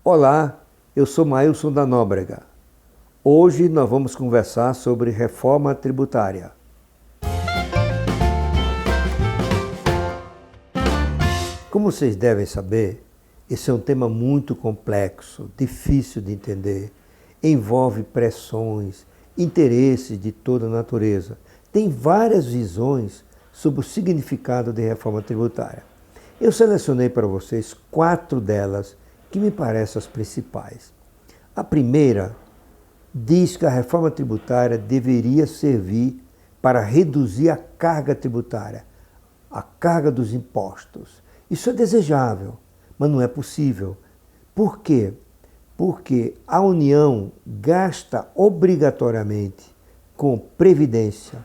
Olá, eu sou Maílson da Nóbrega. Hoje nós vamos conversar sobre reforma tributária. Como vocês devem saber, esse é um tema muito complexo, difícil de entender, envolve pressões, interesses de toda natureza. Tem várias visões sobre o significado de reforma tributária. Eu selecionei para vocês 4 delas que me parecem as principais. A primeira diz que a reforma tributária deveria servir para reduzir a carga tributária, a carga dos impostos. Isso é desejável, mas não é possível. Por quê? Porque a União gasta obrigatoriamente com previdência,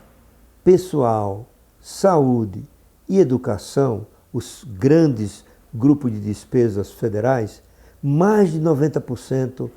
pessoal, saúde e educação, os grandes grupos de despesas federais, mais de 90%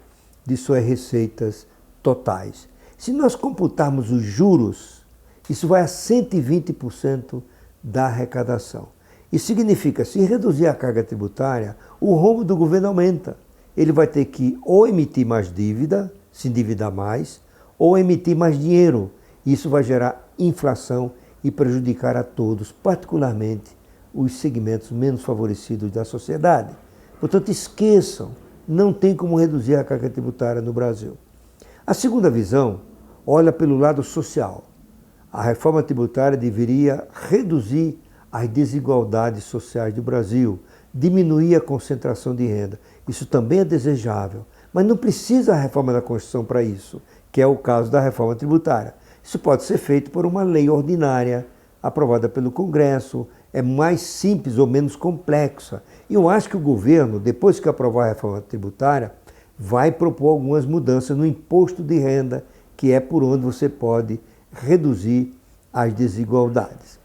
de suas receitas totais. Se nós computarmos os juros, isso vai a 120% da arrecadação. Isso significa, se reduzir a carga tributária, o rombo do governo aumenta. Ele vai ter que ou emitir mais dívida, se endividar mais, ou emitir mais dinheiro. Isso vai gerar inflação e prejudicar a todos, particularmente os segmentos menos favorecidos da sociedade. Portanto, esqueçam, não tem como reduzir a carga tributária no Brasil. A segunda visão olha pelo lado social. A reforma tributária deveria reduzir as desigualdades sociais do Brasil, diminuir a concentração de renda. Isso também é desejável, mas não precisa a reforma da Constituição para isso, que é o caso da reforma tributária. Isso pode ser feito por uma lei ordinária, aprovada pelo Congresso, é mais simples ou menos complexa. E eu acho que o governo, depois que aprovar a reforma tributária, vai propor algumas mudanças no imposto de renda, que é por onde você pode reduzir as desigualdades.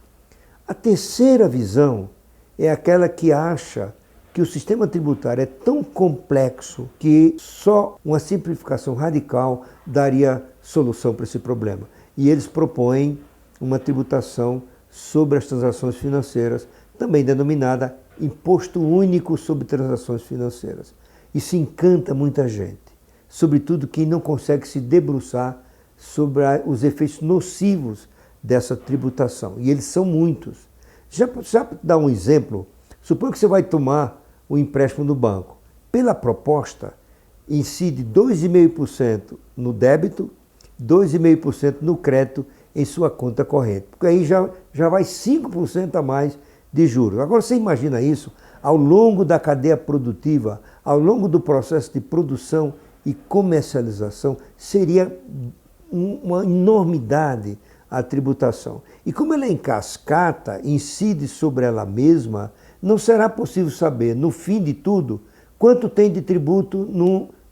A terceira visão é aquela que acha que o sistema tributário é tão complexo que só uma simplificação radical daria solução para esse problema. E eles propõem uma tributação sobre as transações financeiras, também denominada Imposto Único sobre Transações Financeiras. Isso encanta muita gente, sobretudo quem não consegue se debruçar sobre os efeitos nocivos dessa tributação. E eles são muitos. Já para dar um exemplo, suponha que você vai tomar um empréstimo no banco. Pela proposta, incide 2,5% no débito, 2,5% no crédito em sua conta corrente, porque aí já vai 5% a mais de juros. Agora você imagina isso ao longo da cadeia produtiva, ao longo do processo de produção e comercialização, seria uma enormidade a tributação. E como ela é em cascata, incide sobre ela mesma, não será possível saber, no fim de tudo, quanto tem de tributo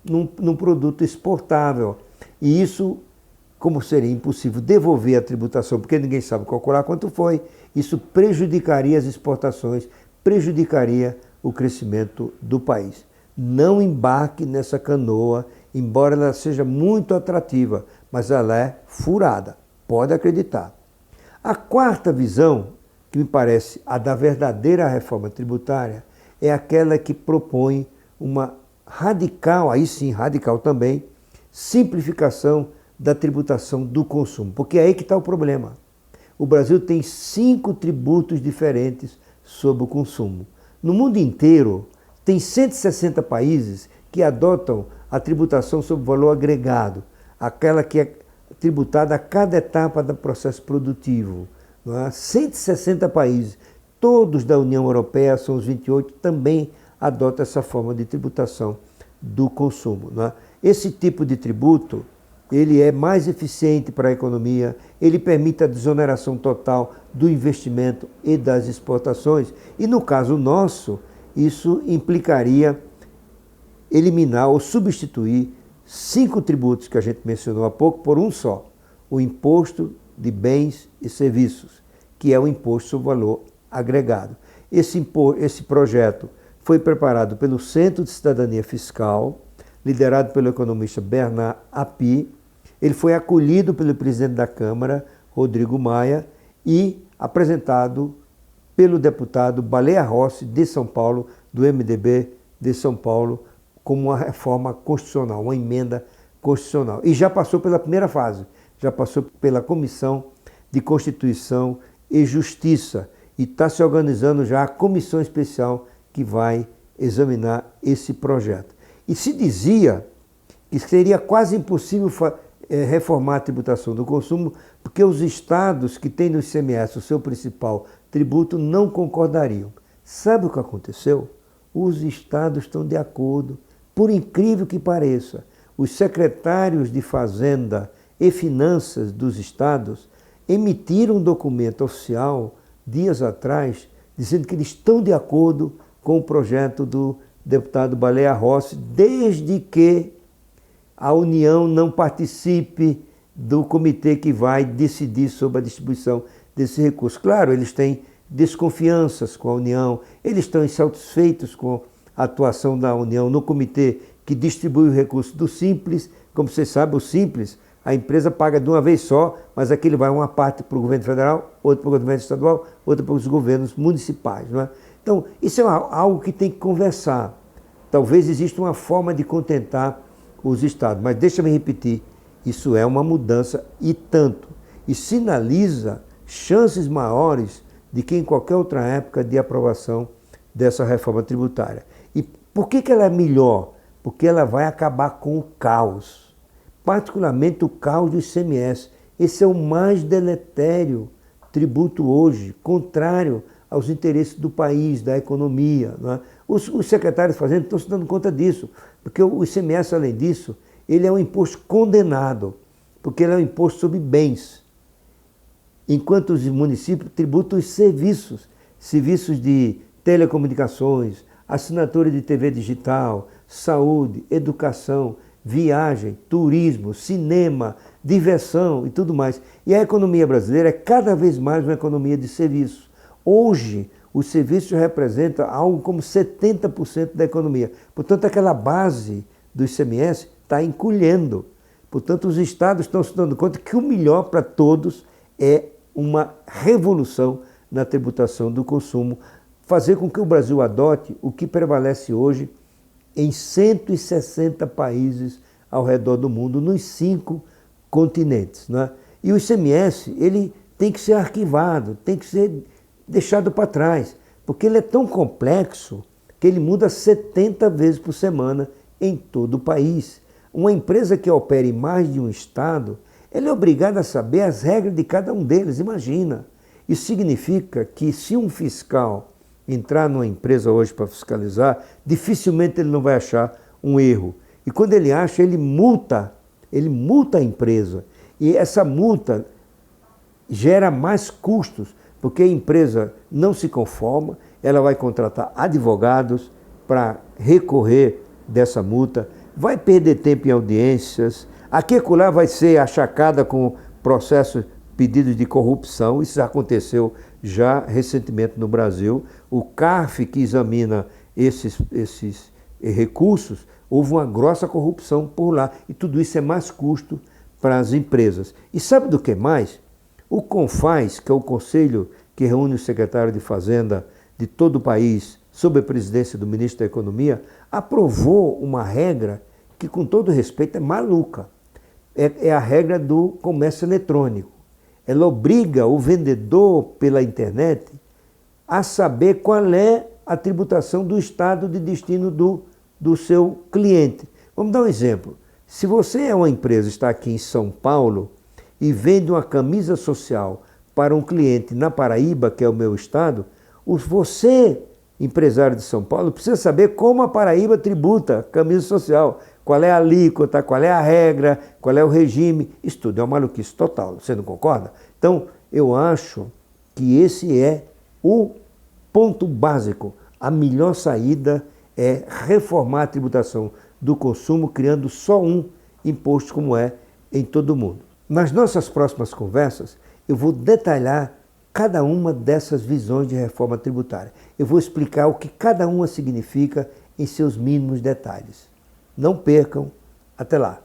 num produto exportável. E isso, como seria impossível devolver a tributação, porque ninguém sabe calcular quanto foi, isso prejudicaria as exportações, prejudicaria o crescimento do país. Não embarque nessa canoa, embora ela seja muito atrativa, mas ela é furada, pode acreditar. A quarta visão, que me parece a da verdadeira reforma tributária, é aquela que propõe uma radical, aí sim radical também, simplificação da tributação do consumo, porque é aí que está o problema. O Brasil tem 5 tributos diferentes sobre o consumo. No mundo inteiro, tem 160 países que adotam a tributação sobre valor agregado, aquela que é tributada a cada etapa do processo produtivo. Não é? 160 países, todos da União Europeia, são os 28, também adotam essa forma de tributação do consumo. Não é? Esse tipo de tributo, ele é mais eficiente para a economia, ele permite a desoneração total do investimento e das exportações. E no caso nosso, isso implicaria eliminar ou substituir 5 tributos que a gente mencionou há pouco por um só, o Imposto de Bens e Serviços, que é o Imposto sobre Valor Agregado. Esse projeto foi preparado pelo Centro de Cidadania Fiscal, liderado pelo economista Bernard Api. Ele foi acolhido pelo presidente da Câmara, Rodrigo Maia, e apresentado pelo deputado Baleia Rossi, de São Paulo, do MDB de São Paulo, como uma reforma constitucional, uma emenda constitucional. E já passou pela primeira fase, já passou pela Comissão de Constituição e Justiça e está se organizando já a comissão especial que vai examinar esse projeto. E se dizia que seria quase impossível reformar a tributação do consumo, porque os estados que têm no ICMS o seu principal tributo não concordariam. Sabe o que aconteceu? Os estados estão de acordo, por incrível que pareça. Os secretários de Fazenda e Finanças dos estados emitiram um documento oficial, dias atrás, dizendo que eles estão de acordo com o projeto do deputado Baleia Rossi, desde que a União não participe do comitê que vai decidir sobre a distribuição desse recurso. Claro, eles têm desconfianças com a União, eles estão insatisfeitos com a atuação da União no comitê que distribui o recurso do Simples. Como vocês sabem, o Simples, a empresa paga de uma vez só, mas aquele vai uma parte para o governo federal, outra para o governo estadual, outra para os governos municipais. Não é? Então, isso é algo que tem que conversar. Talvez exista uma forma de contentar os estados, mas deixa-me repetir, isso é uma mudança e tanto, e sinaliza chances maiores de que em qualquer outra época de aprovação dessa reforma tributária. E por que ela é melhor? Porque ela vai acabar com o caos, particularmente o caos do ICMS. Esse é o mais deletério tributo hoje, contrário aos interesses do país, da economia. Não é? Os secretários de Fazenda estão se dando conta disso, porque o ICMS, além disso, ele é um imposto condenado, porque ele é um imposto sobre bens, enquanto os municípios tributam os serviços de telecomunicações, assinatura de TV digital, saúde, educação, viagem, turismo, cinema, diversão e tudo mais. E a economia brasileira é cada vez mais uma economia de serviços. Hoje, os serviços representam algo como 70% da economia. Portanto, aquela base do ICMS está encolhendo. Portanto, os estados estão se dando conta que o melhor para todos é uma revolução na tributação do consumo, fazer com que o Brasil adote o que prevalece hoje em 160 países ao redor do mundo, nos 5 continentes. Né? E o ICMS, ele tem que ser arquivado, tem que ser deixado para trás, porque ele é tão complexo que ele muda 70 vezes por semana em todo o país. Uma empresa que opera em mais de um estado, ela é obrigada a saber as regras de cada um deles, imagina. Isso significa que se um fiscal entrar numa empresa hoje para fiscalizar, dificilmente ele não vai achar um erro. E quando ele acha, ele multa a empresa. E essa multa gera mais custos, porque a empresa não se conforma, ela vai contratar advogados para recorrer dessa multa, vai perder tempo em audiências, aqui e acolá vai ser achacada com processos, pedidos de corrupção. Isso já aconteceu já recentemente no Brasil. O CARF, que examina esses recursos, houve uma grossa corrupção por lá, e tudo isso é mais custo para as empresas. E sabe do que mais? O CONFAZ, que é o conselho que reúne o secretário de Fazenda de todo o país, sob a presidência do ministro da Economia, aprovou uma regra que, com todo respeito, é maluca. É a regra do comércio eletrônico. Ela obriga o vendedor pela internet a saber qual é a tributação do estado de destino do seu cliente. Vamos dar um exemplo. Se você é uma empresa, está aqui em São Paulo, e vende uma camisa social para um cliente na Paraíba, que é o meu estado, você, empresário de São Paulo, precisa saber como a Paraíba tributa camisa social, qual é a alíquota, qual é a regra, qual é o regime. Isso tudo é uma maluquice total, você não concorda? Então, eu acho que esse é o ponto básico. A melhor saída é reformar a tributação do consumo, criando só um imposto como é em todo o mundo. Nas nossas próximas conversas, eu vou detalhar cada uma dessas visões de reforma tributária. Eu vou explicar o que cada uma significa em seus mínimos detalhes. Não percam, até lá!